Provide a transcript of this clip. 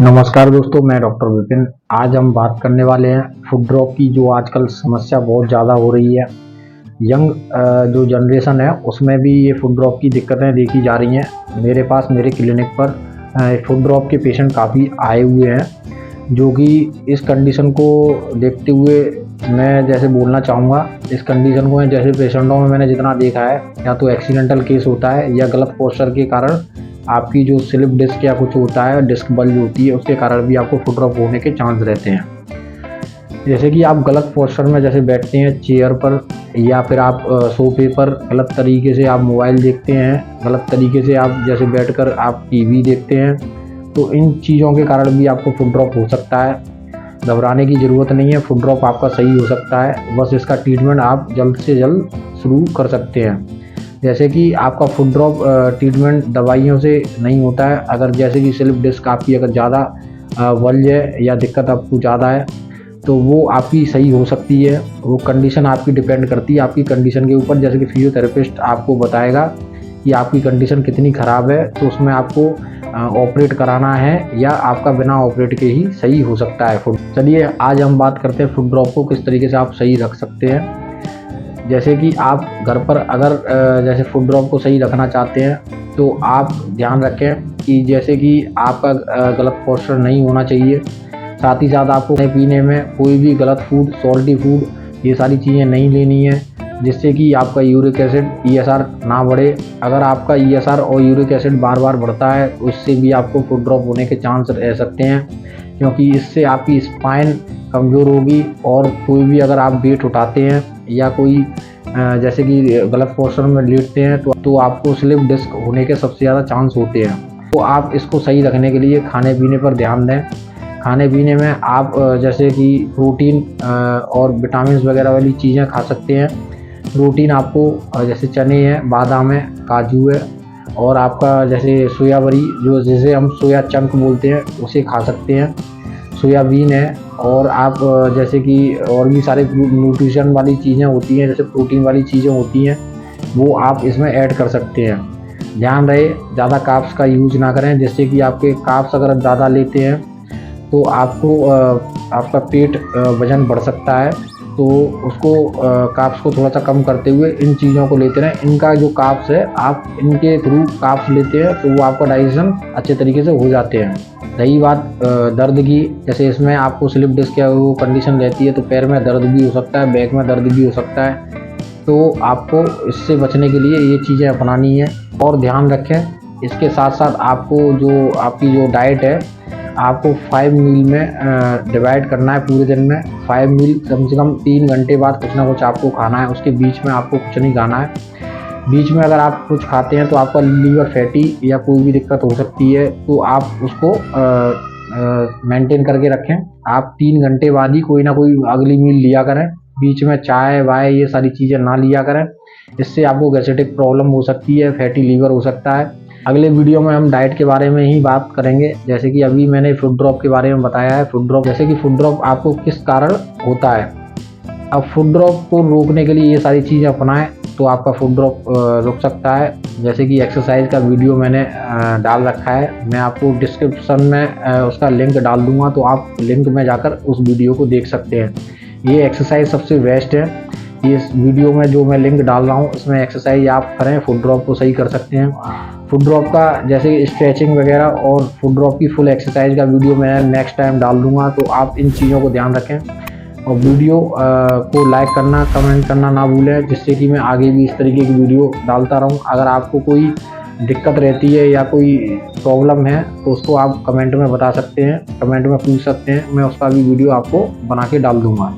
नमस्कार दोस्तों, मैं डॉक्टर विपिन। आज हम बात करने वाले हैं फूड ड्रॉप की, जो आजकल समस्या बहुत ज़्यादा हो रही है। यंग जो जनरेशन है उसमें भी ये फूड ड्रॉप की दिक्कतें देखी जा रही हैं। मेरे पास मेरे क्लिनिक पर फूड ड्रॉप के पेशेंट काफ़ी आए हुए हैं, जो कि इस कंडीशन को देखते हुए मैं जैसे बोलना चाहूँगा, इस कंडीशन को जैसे पेशेंटों में मैंने जितना देखा है, या तो एक्सीडेंटल केस होता है या गलत पोस्चर के कारण आपकी जो स्लिप डिस्क या कुछ होता है, डिस्क बल्ज होती है, उसके कारण भी आपको फुट ड्रॉप होने के चांस रहते हैं। जैसे कि आप गलत पोस्चर में जैसे बैठते हैं चेयर पर, या फिर आप सोफे पर गलत तरीके से आप मोबाइल देखते हैं, गलत तरीके से आप जैसे बैठकर आप टीवी देखते हैं, तो इन चीज़ों के कारण भी आपको फुट ड्रॉप हो सकता है। घबराने की ज़रूरत नहीं है, फुट ड्रॉप आपका सही हो सकता है। बस इसका ट्रीटमेंट आप जल्द से जल्द शुरू कर सकते हैं। जैसे कि आपका फुट ड्रॉप ट्रीटमेंट दवाइयों से नहीं होता है। अगर जैसे कि स्लिप डिस्क आपकी अगर ज़्यादा बल्ज है या दिक्कत आपको ज़्यादा है, तो वो आपकी सही हो सकती है। वो कंडीशन आपकी डिपेंड करती है आपकी कंडीशन के ऊपर। जैसे कि फिजियोथेरेपिस्ट आपको बताएगा कि आपकी कंडीशन कितनी ख़राब है, तो उसमें आपको ऑपरेट कराना है या आपका बिना ऑपरेट के ही सही हो सकता है फुट। चलिए आज हम बात करते हैं फुट ड्रॉप को किस तरीके से आप सही रख सकते हैं। जैसे कि आप घर पर अगर जैसे फुट ड्रॉप को सही रखना चाहते हैं, तो आप ध्यान रखें कि जैसे कि आपका गलत पोस्चर नहीं होना चाहिए। साथ ही साथ आपको खाने पीने में कोई भी गलत फूड, सॉल्टी फूड, ये सारी चीज़ें नहीं लेनी है, जिससे कि आपका यूरिक एसिड ESR ना बढ़े। अगर आपका ESR और यूरिक एसिड बार बार बढ़ता है, तो उससे भी आपको फुट ड्रॉप होने के चांस रह सकते हैं, क्योंकि इससे आपकी स्पाइन कमज़ोर होगी। और कोई भी अगर आप वेट उठाते हैं या कोई जैसे कि गलत पोस्चर में लेटते हैं, तो आपको स्लिप डिस्क होने के सबसे ज़्यादा चांस होते हैं। तो आप इसको सही रखने के लिए खाने पीने पर ध्यान दें। खाने पीने में आप जैसे कि प्रोटीन और विटामिन वगैरह वाली चीज़ें खा सकते हैं। प्रोटीन आपको जैसे चने हैं, बादाम है, काजू है, और आपका जैसे सोयाबरी, जो जिसे हम सोया चंक बोलते हैं, उसे खा सकते हैं। सोयाबीन है, और आप जैसे कि और भी सारे न्यूट्रिशन वाली चीज़ें होती हैं, जैसे प्रोटीन वाली चीज़ें होती हैं, वो आप इसमें ऐड कर सकते हैं। ध्यान रहे ज़्यादा कार्ब्स का यूज़ ना करें, जिससे कि आपके कार्ब्स अगर ज़्यादा लेते हैं तो आपको आपका पेट वज़न बढ़ सकता है। तो उसको कार्ब्स को थोड़ा सा कम करते हुए इन चीज़ों को लेते रहें। इनका जो कार्ब्स है, आप इनके थ्रू कार्ब्स लेते हैं, तो वो आपका डाइजेशन अच्छे तरीके से हो जाते हैं। रही बात दर्द की, जैसे इसमें आपको स्लिप डिस्क या वो कंडीशन रहती है, तो पैर में दर्द भी हो सकता है, बैक में दर्द भी हो सकता है। तो आपको इससे बचने के लिए ये चीज़ें अपनानी है। और ध्यान रखें, इसके साथ साथ आपको जो आपकी जो डाइट है, आपको 5 मील में डिवाइड करना है पूरे दिन में। 5 मील कम से कम 3 घंटे बाद कुछ ना कुछ आपको खाना है, उसके बीच में आपको कुछ नहीं खाना है। बीच में अगर आप कुछ खाते हैं तो आपका लीवर फैटी या कोई भी दिक्कत हो सकती है, तो आप उसको मेंटेन करके रखें। आप 3 घंटे बाद ही कोई ना कोई अगली मील लिया करें। बीच में चाय वाय ये सारी चीज़ें ना लिया करें, इससे आपको गैस्ट्रिक प्रॉब्लम हो सकती है, फैटी लीवर हो सकता है। अगले वीडियो में हम डाइट के बारे में ही बात करेंगे। जैसे कि अभी मैंने फुट ड्रॉप के बारे में बताया है। फुट ड्रॉप, जैसे कि फुट ड्रॉप आपको किस कारण होता है, अब फुट ड्रॉप को रोकने के लिए ये सारी चीज़ें अपनाएं, तो आपका फुट ड्रॉप रुक सकता है। जैसे कि एक्सरसाइज का वीडियो मैंने डाल रखा है, मैं आपको डिस्क्रिप्शन में उसका लिंक डाल दूंगा, तो आप लिंक में जाकर उस वीडियो को देख सकते हैं। ये एक्सरसाइज सबसे बेस्ट है। इस वीडियो में जो मैं लिंक डाल रहा हूँ, इसमें एक्सरसाइज आप करें, फुट ड्रॉप को सही कर सकते हैं। फुट ड्रॉप का जैसे स्ट्रेचिंग वगैरह और फुट ड्रॉप की फुल एक्सरसाइज का वीडियो मैं नेक्स्ट टाइम डाल दूंगा, तो आप इन चीज़ों को ध्यान रखें। और वीडियो को लाइक करना, कमेंट करना ना भूलें, जिससे कि मैं आगे भी इस तरीके की वीडियो डालता रहूं। अगर आपको कोई दिक्कत रहती है या कोई प्रॉब्लम है, तो उसको आप कमेंट में बता सकते हैं, कमेंट में पूछ सकते हैं, मैं उसका भी वीडियो आपको बना के डाल दूंगा।